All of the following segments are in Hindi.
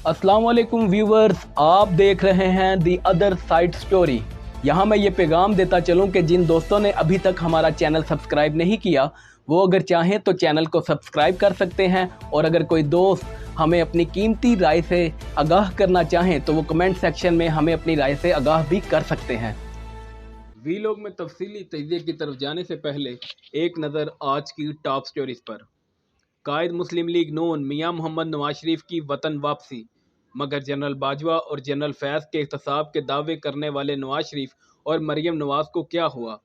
अस्सलाम वालेकुम व्यूवर्स, आप देख रहे हैं दी अदर साइड स्टोरी। यहाँ मैं ये पैगाम देता चलूँ कि जिन दोस्तों ने अभी तक हमारा चैनल सब्सक्राइब नहीं किया वो अगर चाहें तो चैनल को सब्सक्राइब कर सकते हैं, और अगर कोई दोस्त हमें अपनी कीमती राय से आगाह करना चाहें तो वो कमेंट सेक्शन में हमें अपनी राय से आगाह भी कर सकते हैं। वीलॉग में तफसीली तजिए की तरफ जाने से पहले एक नज़र आज की टॉप स्टोरीज पर। कायद मुस्लिम लीग नून मियां मोहम्मद नवाज शरीफ की वतन वापसी, मगर जनरल बाजवा और जनरल फैज़ के एहतसाब के दावे करने वाले नवाज शरीफ और मरीम नवाज को क्या हुआ?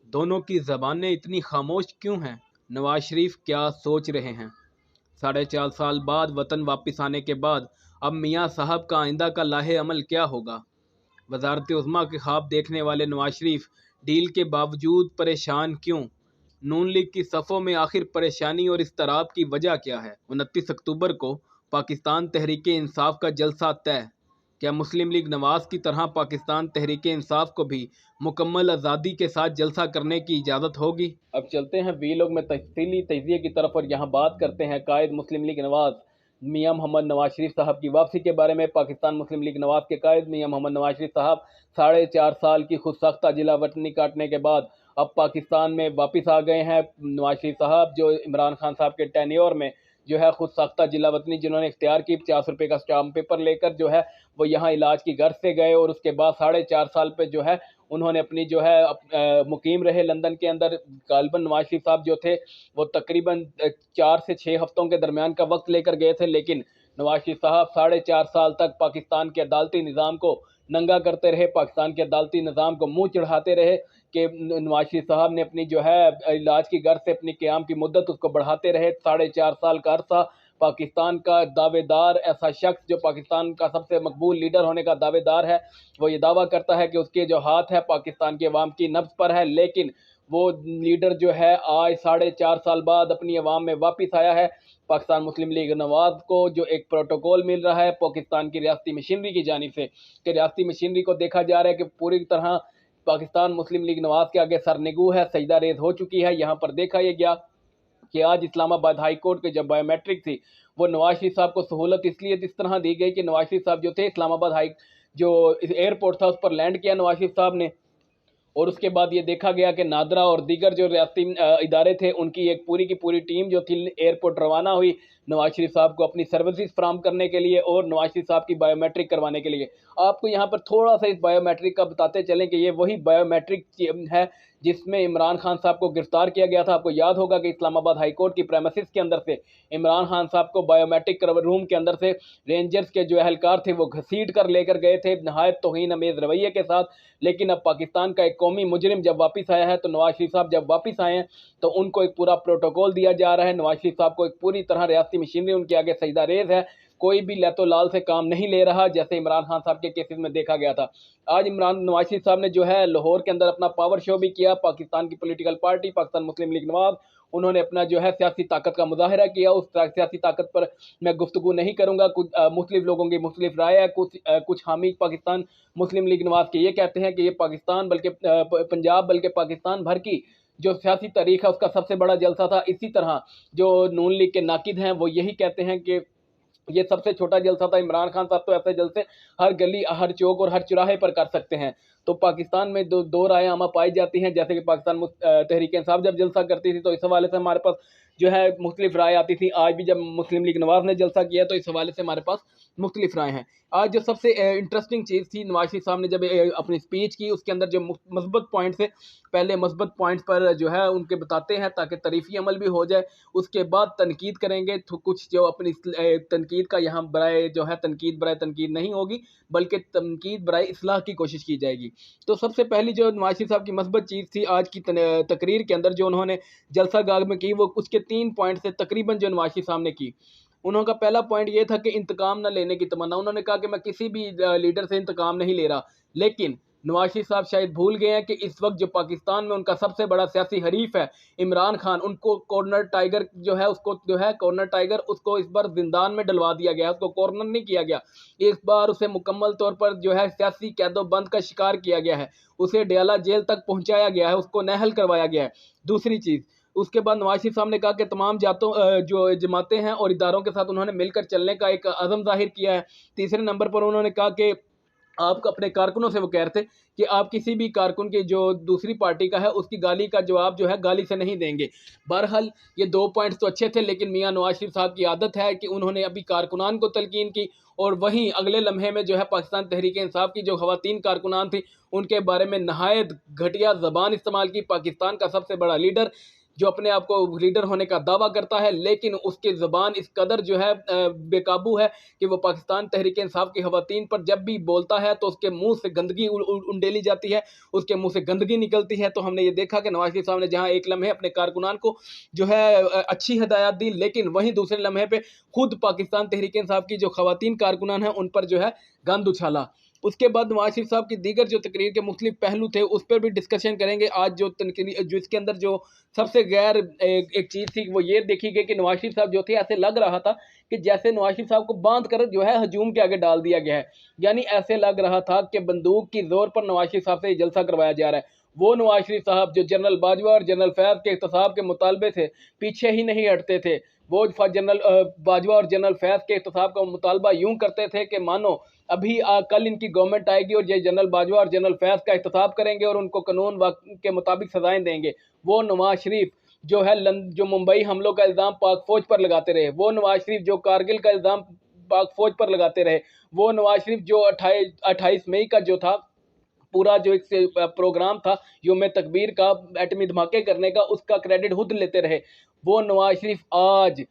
दोनों की ज़बानें इतनी खामोश क्यों हैं? नवाज शरीफ क्या सोच रहे हैं? 4.5 साल बाद वतन वापस आने के बाद अब मियां साहब का आइंदा का लाहे अमल क्या होगा? वजारत उज़्मा के ख्वाब देखने वाले नवाज शरीफ डील के बावजूद परेशान क्यों? नून लीग की सफ़ों में आखिर परेशानी और इस्तराब की वजह क्या है? 29 अक्टूबर को पाकिस्तान तहरीक इंसाफ का जलसा तय। क्या मुस्लिम लीग नवाज की तरह पाकिस्तान तहरीक इंसाफ को भी मुकम्मल आज़ादी के साथ जलसा करने की इजाज़त होगी? अब चलते हैं वीलॉग में तफसीली तजिए की तरफ, और यहाँ बात करते हैं कायद मुस्लिम लीग नवाज मियां मोहम्मद नवाज शरीफ साहब की वापसी के बारे में। पाकिस्तान मुस्लिम लीग नवाज के कायद मियां मोहम्मद नवाज शरीफ साहब 4.5 साल की खुद सख्ता जिला वतनी काटने के बाद अब पाकिस्तान में वापस आ गए हैं। नवाज शरीफ साहब जो इमरान खान साहब के टेन्योर में जो है खुद साख्ता जिला वतनी जिन्होंने इख्तियार की, 50 रुपये का स्टाम्प पेपर लेकर जो है वो यहाँ इलाज की घर से गए, और उसके बाद 4.5 साल पे जो है उन्होंने अपनी जो है मुकीम रहे लंदन के अंदर। गालिबन नवाज शरीफ साहब जो थे वो तकरीबन 4 से 6 हफ्तों के दरमियान का वक्त लेकर गए थे, लेकिन नवाज शरीफ साहब 4.5 साल तक पाकिस्तान के अदालती निज़ाम को नंगा करते रहे, पाकिस्तान के अदालती निज़ाम को मुंह चढ़ाते रहे कि नवाज शरीफ साहब ने अपनी जो है इलाज की घर से अपनी क़याम की मुद्दत उसको बढ़ाते रहे। 4.5 साल का अरसा पाकिस्तान का दावेदार, ऐसा शख्स जो पाकिस्तान का सबसे मकबूल लीडर होने का दावेदार है, वो ये दावा करता है कि उसके जो हाथ है पाकिस्तान के अवाम की नब्ज़ पर है, लेकिन वो लीडर जो है आज 4.5 साल बाद अपनी अवाम में वापस आया है। पाकिस्तान मुस्लिम लीग नवाज को जो एक प्रोटोकॉल मिल रहा है पाकिस्तान की रियासती मशीनरी की जानिब से, कि रियासती मशीनरी को देखा जा रहा है कि पूरी तरह पाकिस्तान मुस्लिम लीग नवाज के आगे सरनिगू है, सजदा रेज हो चुकी है। यहाँ पर देखा यह गया कि आज इस्लामाबाद हाई कोर्ट के जब बायोमेट्रिक थी वो नवाज शरीफ साहब को सहूलत इसलिए इस तरह दी गई कि नवाज शरीफ साहब जो थे इस्लामाबाद हाई जो एयरपोर्ट था उस पर लैंड किया नवाज शरीफ साहब ने, और उसके बाद ये देखा गया कि नादरा और दीगर जो रियासती इदारे थे उनकी एक पूरी की पूरी टीम जो थी एयरपोर्ट रवाना हुई नवाज शरीफ साहब को अपनी सर्विसेज फराम करने के लिए और नवाज शरीफ साहब की बायोमेट्रिक करवाने के लिए। आपको यहाँ पर थोड़ा सा इस बायोमेट्रिक का बताते चलें कि ये वही बायोमेट्रिक है जिसमें इमरान खान साहब को गिरफ्तार किया गया था। आपको याद होगा कि इस्लामाबाद हाई कोर्ट की प्रेमिसेस के अंदर से इमरान खान साहब को बायोमेट्रिक रूम के अंदर से रेंजर्स के जो एहलकार थे वो घसीट कर लेकर गए थे नहायत तौहीन अमेज रवैये के साथ। लेकिन अब पाकिस्तान का एक कौमी मुजरिम जब वापस आया है तो नवाज शरीफ साहब जब वापस आए हैं तो उनको एक पूरा प्रोटोकॉल दिया जा रहा है। नवाज शरीफ साहब को एक पूरी तरह रियासती मशीनरी उनके आगे सजदा रेज है, कोई भी लैतो लाल से काम नहीं ले रहा जैसे इमरान खान साहब के केसेस में देखा गया था। आज नवाज शरीफ साहब ने जो है लाहौर के अंदर अपना पावर शो भी किया। पाकिस्तान की पॉलिटिकल पार्टी पाकिस्तान मुस्लिम लीग नवाज उन्होंने अपना जो है सियासी ताकत का मुजाहरा किया। उस सियासी ताकत पर मैं गुफ्तगू नहीं करूंगा, कुछ मुख्तलिफ लोगों की मुख्तलिफ राय है। कुछ हामी पाकिस्तान मुस्लिम लीग नवाज के ये कहते हैं कि ये पाकिस्तान बल्कि पंजाब बल्कि पाकिस्तान भर की जो सियासी तारीख है उसका सबसे बड़ा जलसा था। इसी तरह जो नून लीग के नाकिद हैं वो यही कहते हैं कि ये सबसे छोटा जलसा था। इमरान खान साहब तो ऐसे जलसे हर गली हर चौक और हर चौराहे पर कर सकते हैं। तो पाकिस्तान में दो राय आमा पाई जाती हैं, जैसे कि पाकिस्तान तहरीक इंसाफ जब जलसा करती थी तो इस हवाले से हमारे पास जो है मुख्तलिफ राय आती थी। आज भी जब मुस्लिम लीग नवाज ने जलसा किया तो इस हवाले से हमारे पास मुख्तलिफ राय हैं। आज जो सबसे इंटरेस्टिंग चीज़ थी, नवाज शरीफ साहब ने जब अपनी स्पीच की उसके अंदर जो मस्बत पॉइंट्स है, पहले मस्बत पॉइंट्स पर जो है उनके बताते हैं ताकि तरीफ़ी अमल भी हो जाए, उसके बाद तनकीद करेंगे। तो कुछ जो अपनी तनकीद का यहाँ बराए जो है तनकीद बराए तनकीद नहीं होगी बल्कि तनकीद बराए इस्लाह की कोशिश की जाएगी। तो सबसे पहली जो नवाज शरीफ साहब की मस्बत चीज़ थी आज की तकरीर के अंदर जो उन्होंने जलसा गाह में की, वो उसके 3 पॉइंट से तकरीबन जो नवाज शरीफ साहब ने की। उनका पहला पॉइंट ये था कि इंतकाम न लेने की तमन्ना। उन्होंने कहा कि मैं किसी भी लीडर से इंतकाम नहीं ले रहा, लेकिन नवाज शरीफ साहब शायद भूल गए हैं कि इस वक्त जो पाकिस्तान में उनका सबसे बड़ा सियासी हरीफ है इमरान खान, उनको कॉर्नर टाइगर जो है उसको जो है कॉर्नर टाइगर उसको इस बार जिंदान में डलवा दिया गया है, उसको कॉर्नर नहीं किया गया। इस बार उसे मुकम्मल तौर पर जो है सियासी कैदोबंद का शिकार किया गया है, उसे डयाला जेल तक पहुंचाया गया है, उसको नहल करवाया गया है। दूसरी चीज़, उसके बाद नवाज शरीफ साहब ने कहा कि तमाम जो जमातें हैं और इदारों के साथ उन्होंने मिलकर चलने का एक अज़म जाहिर किया है। तीसरे नंबर पर उन्होंने कहा कि आप अपने कारकुनों से वो कह रहे थे कि आप किसी भी कारकुन के जो दूसरी पार्टी का है उसकी गाली का जवाब जो है गाली से नहीं देंगे। बहरहाल ये 2 पॉइंट्स तो अच्छे थे, लेकिन मियां नवाज शरीफ साहब की आदत है कि उन्होंने अभी कारकुनान को तलकीन की और वहीं अगले लम्हे में जो है पाकिस्तान तहरीक इंसाफ की जो खवातीन कारकुनान थी उनके बारे में नहायत घटिया ज़बान इस्तेमाल की। पाकिस्तान का सबसे बड़ा लीडर जो अपने आप को लीडर होने का दावा करता है, लेकिन उसकी ज़बान इस कदर जो है बेकाबू है कि वो पाकिस्तान तहरीक इंसाफ की खवातीन पर जब भी बोलता है तो उसके मुंह से गंदगी उंडेली जाती है, उसके मुंह से गंदगी निकलती है। तो हमने ये देखा कि नवाज शरीफ साहब ने जहाँ एक लम्हे अपने कारकुनान को जो है अच्छी हिदायत दी, लेकिन वहीं दूसरे लम्हे पे खुद पाकिस्तान तहरीक इंसाफ की जो खवातीन कारकुनान हैं उन पर जो है गंद उछाला। उसके बाद नवाज शरीफ साहब की दीगर जो तकरीर के मुख्तलिफ पहलू थे उस पर भी डिस्कशन करेंगे। आज जो इसके अंदर जो सबसे गैर एक चीज़ थी वो ये देखी गई कि नवाज शरीफ साहब जो थे ऐसे लग रहा था कि जैसे नवाज शरीफ साहब को बांध कर जो है हजूम के आगे डाल दिया गया है। यानी ऐसे लग रहा था कि बंदूक की जोर पर नवाज शरीफ साहब से ये जलसा करवाया जा रहा है। वो नवाज शरीफ साहब जो जनरल बाजवा और जनरल फैज़ के एहतसाब के मुतालबे से पीछे ही नहीं हटते थे, वो जनरल बाजवा और जनरल फैज़ के एहतसाब का मुतालबा यूं करते थे कि मानो अभी कल इनकी गवर्नमेंट आएगी और ये जनरल बाजवा और जनरल फैज़ का एहतसाब करेंगे और उनको कानून के मुताबिक सजाएं देंगे। वो नवाज शरीफ जो है जो मुंबई हमलों का इल्ज़ाम पाक फौज पर लगाते रहे, वो नवाज शरीफ जो कारगिल का इल्ज़ाम पाक फौज पर लगाते रहे, वो नवाज शरीफ जो 28 मई का जो था पूरा जो एक प्रोग्राम था योम तकबीर का एटमी धमाके करने का, उसका क्रेडिट खुद लेते रहे। वो नवाज शरीफ आज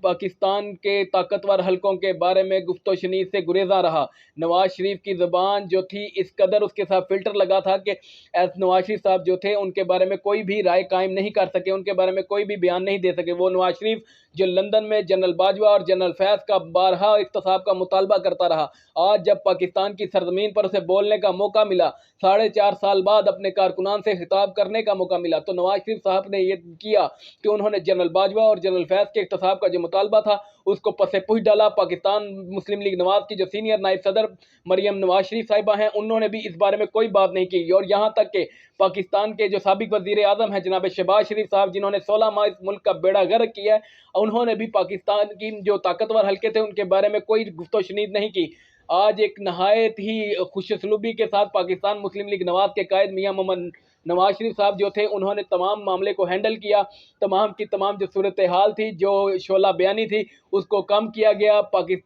पाकिस्तान के ताकतवर हलकों के बारे में गुफ्तोशनीद से गुरेजा रहा। नवाज शरीफ की ज़बान जो थी इस कदर उसके साथ फ़िल्टर लगा था कि नवाज शरीफ साहब जो थे उनके बारे में कोई भी राय कायम नहीं कर सके, उनके बारे में कोई भी बयान नहीं दे सके। वो नवाज शरीफ जो लंदन में जनरल बाजवा और जनरल फैज़ का बारहा इख्तिसाब का मुतालबा करता रहा, आज जब पाकिस्तान की सरजमीन पर उसे बोलने का मौका मिला, 4.5 साल बाद अपने कारकुनान से खिताब करने का मौका मिला, तो नवाज शरीफ साहब ने ये किया कि उन्होंने जनरल बाजवा और जनरल फैज़ के इख्तिसाब का जो मुतालबा था उसको पसे पुश डाला। पाकिस्तान मुस्लिम लीग नवाज की जो सीनियर नायब सदर मरियम नवाज शरीफ साहिबा हैं उन्होंने भी इस बारे में कोई बात नहीं की, और यहाँ तक कि पाकिस्तान के जो साबिक वज़ीर आज़म हैं जनाब शहबाज शरीफ साहब, जिन्होंने 16 माह इस मुल्क का बेड़ा गर्क किया है, उन्होंने भी पाकिस्तान की जो ताकतवर हल्के थे उनके बारे में कोई गुफ्तोशनीद नहीं की। आज एक नहायत ही खुशसलूबी के साथ पाकिस्तान मुस्लिम लीग नवाज के कायद मियां मोहम्मद नवाज शरीफ साहब जो थे उन्होंने तमाम मामले को हैंडल किया। तमाम की तमाम जो सूरत हाल थी, जो शोला बयानी थी, उसको कम किया गया।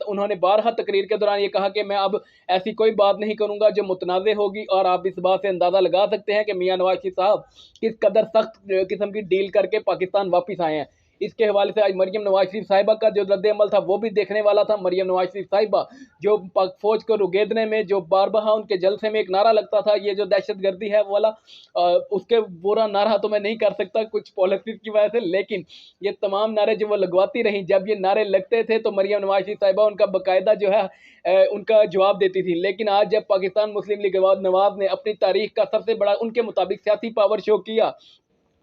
उन्होंने बारहा तकरीर के दौरान ये कहा कि मैं अब ऐसी कोई बात नहीं करूंगा जो मुतनाज़ होगी, और आप इस बात से अंदाज़ा लगा सकते हैं कि मियां नवाज शरीफ साहब किस कदर सख्त किस्म की डील करके पाकिस्तान वापस आए हैं। इसके हवाले से आज मरियम नवाज शरीफ साहिबा का जो रद्द अमल था वो भी देखने वाला था। मरियम नवाज शरीफ साहिबा जो पाक फौज को रुगेदने में जो बार बार उनके जलसे में एक नारा लगता था, ये जो दहशतगर्दी है वाला, उसके पूरा नारा तो मैं नहीं कर सकता कुछ पॉलिटिक्स की वजह से, लेकिन ये तमाम नारे जो वो लगवाती रही, जब ये नारे लगते थे तो मरियम नवाज शरीफ साहिबा उनका बाकायदा जो है उनका जवाब देती थी। लेकिन आज जब पाकिस्तान मुस्लिम लीग नवाज ने अपनी तारीख का सबसे बड़ा उनके मुताबिक सियासी पावर शो किया,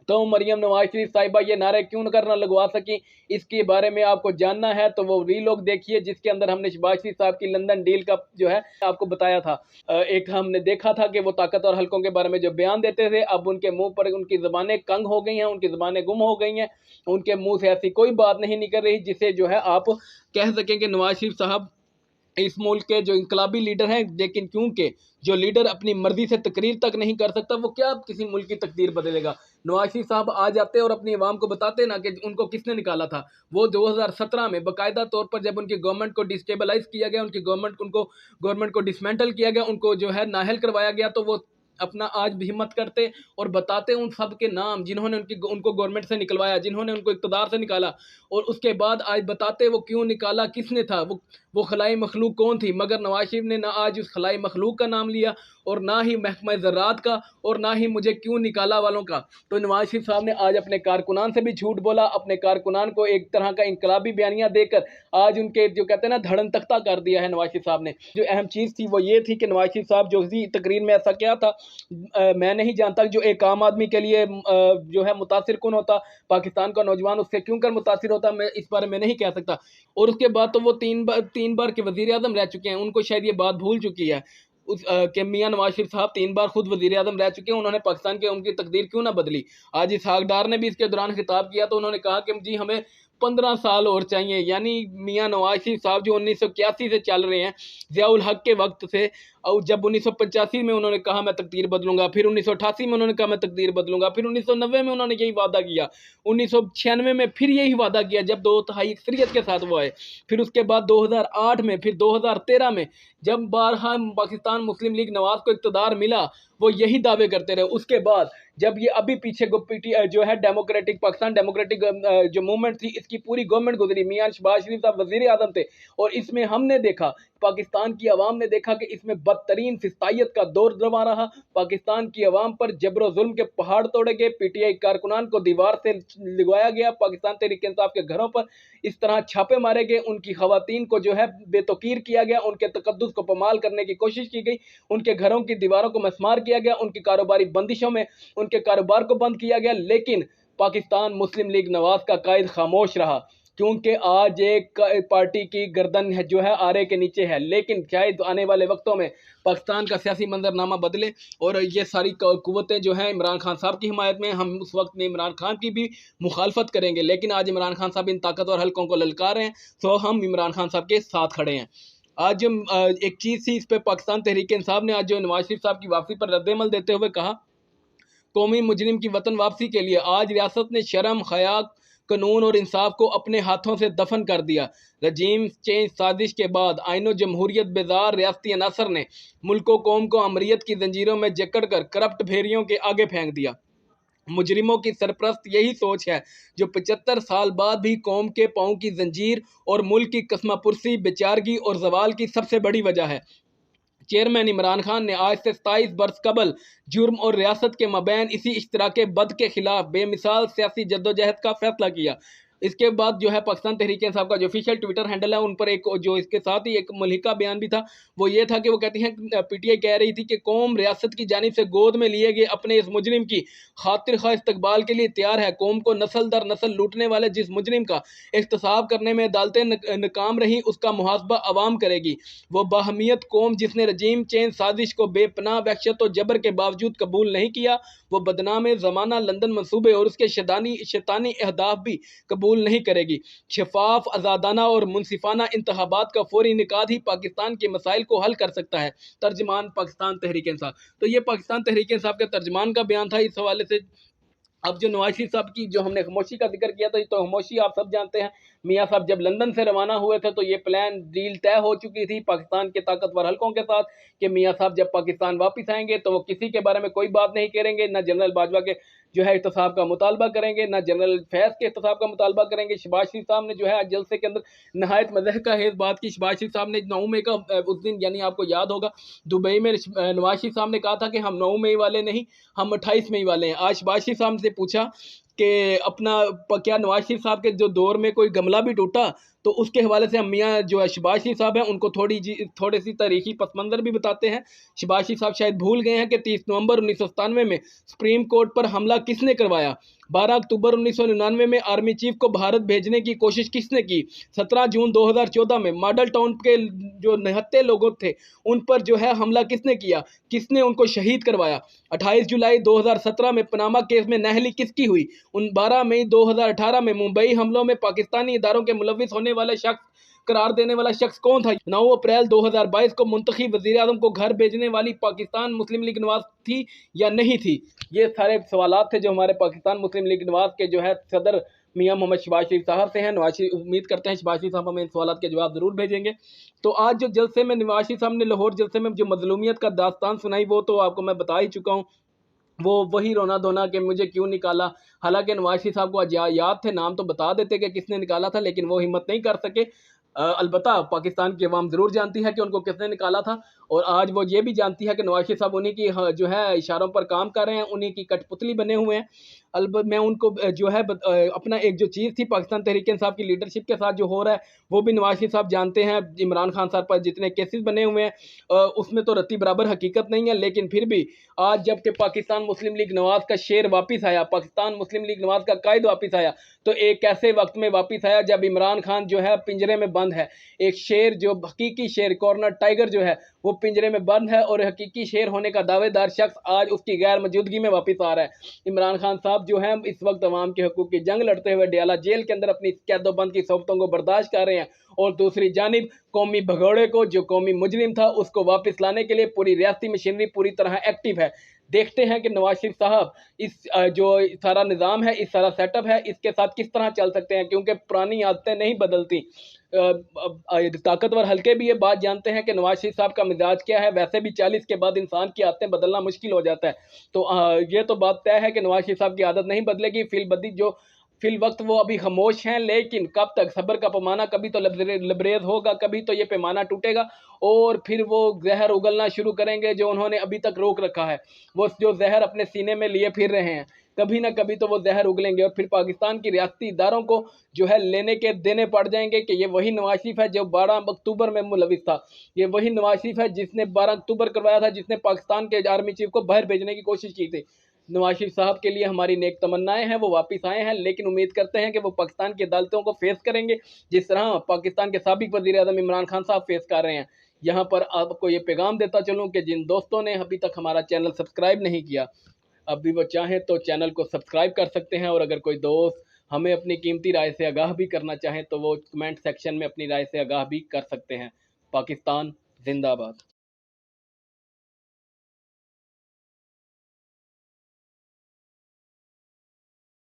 तो मरियम नवाज शरीफ साहिबा ये नारे क्यों न करना लगवा सकी, इसके बारे में आपको जानना है तो वो रीलोग देखिए जिसके अंदर हमने शहबाज शरीफ साहब की लंदन डील का जो है आपको बताया था। एक हमने देखा था कि वो ताकत और हल्कों के बारे में जो बयान देते थे, अब उनके मुंह पर उनकी ज़बानें कंग हो गई हैं, उनकी ज़बानें गुम हो गई हैं, उनके मुंह से ऐसी कोई बात नहीं निकल रही जिसे जो है आप कह सकें कि नवाज शरीफ साहब इस मुल्क के जो इनकलाबी लीडर हैं। लेकिन क्योंकि जो लीडर अपनी मर्जी से तकरीर तक नहीं कर सकता, वो क्या किसी मुल्क की तकदीर बदलेगा। नवाज शरीफ साहब आ जाते और अपनी आवाम को बताते ना कि उनको किसने निकाला था। वो 2017 में बाकायदा तौर पर जब उनकी गवर्नमेंट को डिस्टेबलाइज किया गया, उनकी गवर्नमेंट को डिसमेंटल किया गया, उनको जो है नाहल करवाया गया, तो वो अपना आज भी हिम्मत करते और बताते उन सब के नाम जिन्होंने उनको गवर्नमेंट से निकलवाया, जिन्होंने उनको इक़्तिदार से निकाला, और उसके बाद आज बताते वो क्यों निकाला, किसने था, वो खलाई मखलूक कौन थी। मगर नवाज शरीफ ने ना आज उस खलाई मखलूक का नाम लिया और ना ही महकमा ज़राअत का और ना ही मुझे क्यों निकाला वालों का। तो नवाज शरीफ साहब ने आज अपने कारकुनान से भी झूठ बोला, अपने कारकुनान को एक तरह का इनकलाबी बयानियाँ देकर आज उनके जो कहते हैं ना धड़न तख्ता कर दिया है नवाज शरीफ साहब ने। जो अहम चीज़ थी वो ये थी कि नवाज शरीफ साहब जो इसी तकरीर में ऐसा क्या था मैं नहीं जानता, जो एक आम आदमी के लिए जो है मुतासिर कौन होता, पाकिस्तान का नौजवान उससे क्यों कर मुतासिर होता, मैं इस बारे में नहीं कह सकता। और उसके बाद तो वो तीन बार के वज़ीर आज़म रह चुके हैं, उनको शायद ये बात भूल चुकी है। कि मियां नवाज शरीफ साहब 3 बार खुद वजीर आजम रह चुके हैं, उन्होंने पाकिस्तान की उनकी तकदीर क्यों ना बदली। आज इसहाक डार ने भी इसके दौरान खिताब किया तो उन्होंने कहा कि जी हमें 15 साल और चाहिए। यानी मियां नवाज शरीफ साहब जो 1981 से चल रहे हैं, ज़ियाउल हक के वक्त से, और जब 1985 में उन्होंने कहा मैं तकदीर बदलूंगा, फिर 1988 में उन्होंने कहा मैं तकदीर बदलूंगा, फिर 1990 में उन्होंने यही वादा किया, 1996 में फिर यही वादा किया जब 2 तिहाई अक्सरियत के साथ वो आए, फिर उसके बाद 2008 में, फिर 2013 में जब बारहा पाकिस्तान मुस्लिम लीग नवाज को इक़्तिदार मिला वो यही दावे करते रहे। उसके बाद जब ये अभी पीछे जो है डेमोक्रेटिक पाकिस्तान डेमोक्रेटिक जो मूवमेंट थी, इसकी पूरी गवर्नमेंट गुजरी, मियां शहबाज शरीफ साहब वजीर आजम थे, और इसमें हमने देखा, पाकिस्तान की आवाम ने देखा कि इसमें बदतरीन फिस्तायत का दौर रवा रहा। पाकिस्तान की आवाम पर जबर जुल्म के पहाड़ तोड़े गए, पीटीआई कारकुनान को दीवार से लगवाया गया, पाकिस्तान तहरीक इंसाफ के घरों पर इस तरह छापे मारे गए, उनकी खवातीन को जो है बेतौकीर किया गया, उनके तकद्दुस को पमाल करने की कोशिश की गई, उनके घरों की दीवारों को मसमार किया गया, उनकी कारोबारी बंदिशों में उनके कारोबार को बंद किया गया। लेकिन पाकिस्तान मुस्लिम लीग नवाज का कायद खामोश रहा, क्योंकि आज एक पार्टी की गर्दन है जो है आरे के नीचे है। लेकिन शायद आने वाले वक्तों में पाकिस्तान का सियासी मंजरनामा बदले और ये सारी कुव्वतें जो हैं इमरान खान साहब की हिमायत में, हम उस वक्त में इमरान खान की भी मुखालफत करेंगे। लेकिन आज इमरान खान साहब इन ताकतवर हलकों को ललकार रहे हैं, तो हम इमरान खान साहब के साथ खड़े हैं। आज एक चीज़ थी, इस पर पाकिस्तान तहरीक इंसाफ ने आज जो नवाज शरीफ साहब की वापसी पर रद्दमल देते हुए कहा, कौमी मुजरिम की वतन वापसी के लिए आज रियासत ने शर्म, हया, कानून और इंसाफ को अपने हाथों से दफन कर दिया। रजीम चेंज साजिश के बाद आइनो जमहूरियत बेजार रियासती अनासर ने मुल्क कौम को अमरीत की जंजीरों में जकड़ कर करप्ट भेड़ियों के आगे फेंक दिया। मुजरिमों की सरप्रस्त यही सोच है जो 75 साल बाद भी कौम के पाँव की जंजीर और मुल्क की कस्मापुरसी, बेचारगी और जवाल की सबसे बड़ी वजह है। चेयरमैन इमरान खान ने आज से 27 बरस कबल जुर्म और रियासत के मबैन इसी इश्तराक बद के खिलाफ बेमिसाल सियासी जद्दोजहद का फैसला किया। इसके बाद जो है पाकिस्तान तहरीक इंसाफ का जो ऑफिशियल ट्विटर हैंडल है, उन पर एक जो इसके साथ ही एक मलिका बयान भी था, वो ये था कि वो कहती हैं, पीटीआई कह रही थी कि कौम रियासत की जानिब से गोद में लिए गए अपने इस मुजरिम की खातिर खा इस्तकबाल के लिए तैयार है। कौम को नस्ल दर नस्ल लूटने वाले जिस मुजरिम का एहतसाब करने में अदालतें नाकाम रहीं, उसका मुहासबा अवाम करेगी। वो बाहमियत कौम जिसने रजीम चेंज साजिश को बेपनाह वहशत और जबर के बावजूद कबूल नहीं किया, वो बदनाम ज़माना लंदन मंसूबे और उसके शैतानी अहदाफ भी कबूल नहीं करेगी। शफाफ, आज़ादाना और मुनसिफाना इंतखाबात का फौरी इनेकाद ही पाकिस्तान के मसाइल को हल कर सकता है। तर्जमान पाकिस्तान तहरीक इंसाफ। तो ये पाकिस्तान तहरीक इंसाफ के तर्जमान का बयान था इस हवाले से। अब जो नवाज शरीफ साहब की जो हमने खामोशी का जिक्र किया था, तो खामोशी आप सब जानते हैं, मियाँ साहब जब लंदन से रवाना हुए थे तो ये प्लान डील तय हो चुकी थी पाकिस्तान के ताकतवर हलकों के साथ कि मियाँ साहब जब पाकिस्तान वापस आएंगे तो वो किसी के बारे में कोई बात नहीं करेंगे, ना जनरल बाजवा के जो है एहतसाब का मुतालबा करेंगे, ना जनरल फैज़ के एहतसाब का मुतालबा करेंगे। शहबाज शरीफ साहब ने जो है आज जलसे के अंदर नहायत मज़ह का है इस बात की। शहबाज शरीफ साहब ने 9 मई का उस दिन, यानी आपको याद होगा, दुबई में नवाज शरीफ साहब ने कहा था कि हम 9 मई वाले नहीं, हम 28 मई वाले हैं। आज शहबाज शरीफ साहब से पूछा कि अपना क्या नवाज शरीफ साहब के जो दौर में कोई गमला भी टूटा, तो उसके हवाले से हम मियाँ जो है शहबाज शरीफ साहब हैं उनको थोड़ी सी तारीखी पसमंज़र भी बताते हैं। शहबाज शरीफ साहब शायद भूल गए हैं कि 30 नवंबर 1997 में सुप्रीम कोर्ट पर हमला किसने करवाया, 12 अक्टूबर 1999 में आर्मी चीफ को भारत भेजने की कोशिश किसने की, 17 जून 2014 में मॉडल टाउन के जो निहत्थे लोग थे उन पर जो है हमला किसने किया, किसने उनको शहीद करवाया, 28 जुलाई 2017 में पनामा केस में नहली किसकी हुई, 12 मई 2018 में मुंबई हमलों में पाकिस्तानी इदारों के मुलविस होने वाले शख्स करार देने वाला शख्स कौन था, 9 अप्रैल 2022 को मुंतखब वज़ीर आज़म को घर भेजने वाली पाकिस्तान मुस्लिम लीग नवाज थी या नहीं थी। ये सारे सवालात थे जो हमारे पाकिस्तान मुस्लिम लीग नवाज के जो है सदर मियां मोहम्मद शहबाज शरीफ साहब से हैं। नवाज शरीफ, उम्मीद करते हैं शहबाज शरीफ साहब हमें इन सवालात के जवाब ज़रूर भेजेंगे। तो आज जो जलसे में नवाज शरीफ साहब ने लाहौर जलसे में जो मजलूमियत का दास्तान सुनाई, वो तो आपको मैं बता ही चुका हूँ। वो वही रोना धोना कि मुझे क्यों निकाला, हालांकि नवाज शरीफ साहब को आज याद थे, नाम तो बता देते कि किसने निकाला था, लेकिन वो हिम्मत नहीं कर सके। अलबत्ता पाकिस्तान की अवाम ज़रूर जानती है कि उनको किसने निकाला था, और आज वो ये भी जानती है कि नवाज शरीफ साहब उन्हीं की जो है इशारों पर काम कर रहे हैं, उन्हीं की कठपुतली बने हुए हैं। मैं उनको जो है अपना एक जो चीज़ थी पाकिस्तान तहरीक इंसाफ की लीडरशिप के साथ जो हो रहा है वो भी नवाज शरीफ साहब जानते हैं। इमरान खान साहब पर जितने केसेस बने हुए हैं उसमें तो रत्ती बराबर हकीकत नहीं है, लेकिन फिर भी आज जबकि पाकिस्तान मुस्लिम लीग नवाज का शेर वापस आया, पाकिस्तान मुस्लिम लीग नवाज का कायद वापस आया, तो एक ऐसे वक्त में वापस आया जब इमरान खान जो है पिंजरे में बंद है। एक शेर जो हकीकी शेर, कॉर्नर टाइगर जो है वो पिंजरे में बंद है और हकीकी शेर होने का दावेदार शख्स आज उसकी गैर मौजूदगी में वापस आ रहा है। इमरान खान साहब जो हैं इस वक्त अवाम के हकूक़ की जंग लड़ते हुए डयाला जेल के अंदर अपनी कैदोबंद की सोबतों को बर्दाश्त कर रहे हैं, और दूसरी जानिब कौमी भगोड़े को, जो कौमी मुजरिम था, उसको वापस लाने के लिए पूरी रियासती मशीनरी पूरी तरह एक्टिव है। देखते हैं कि नवाज शरीफ साहब इस जो सारा निज़ाम है, इस सारा सेटअप है, इसके साथ किस तरह चल सकते हैं, क्योंकि पुरानी आदतें नहीं बदलती। ताकतवर हल्के भी ये बात जानते हैं कि नवाज शरीफ साहब का मिजाज क्या है, वैसे भी 40 के बाद इंसान की आदतें बदलना मुश्किल हो जाता है। तो ये तो बात तय है कि नवाज शरीफ साहब की आदत नहीं बदलेगी। फिल वक्त वो अभी खामोश हैं, लेकिन कब तक सब्र का पैमाना, कभी तो लबरेज होगा, कभी तो ये पैमाना टूटेगा और फिर वो जहर उगलना शुरू करेंगे जो उन्होंने अभी तक रोक रखा है। वो जो जहर अपने सीने में लिए फिर रहे हैं, कभी ना कभी तो वो जहर उगलेंगे और फिर पाकिस्तान की रियासती इदारों को जो है लेने के देने पड़ जाएंगे कि ये वही नवाज शरीफ है जो 12 अक्टूबर में मुलविस था, ये वही नवाज शरीफ है जिसने 12 अक्टूबर करवाया था, जिसने पाकिस्तान के आर्मी चीफ को बाहर भेजने की कोशिश की थी। नवाज शरीफ साहब के लिए हमारी नेक तमन्नाएं हैं, वो वापस आए हैं, लेकिन उम्मीद करते हैं कि वो पाकिस्तान की अदालतों को फेस करेंगे जिस तरह पाकिस्तान के साबिक वज़ीर आज़म इमरान खान साहब फेस कर रहे हैं। यहाँ पर आपको ये पैगाम देता चलूँ कि जिन दोस्तों ने अभी तक हमारा चैनल सब्सक्राइब नहीं किया, अभी वो चाहें तो चैनल को सब्सक्राइब कर सकते हैं, और अगर कोई दोस्त हमें अपनी कीमती राय से आगाह भी करना चाहें तो वो कमेंट सेक्शन में अपनी राय से आगाह भी कर सकते हैं। पाकिस्तान जिंदाबाद।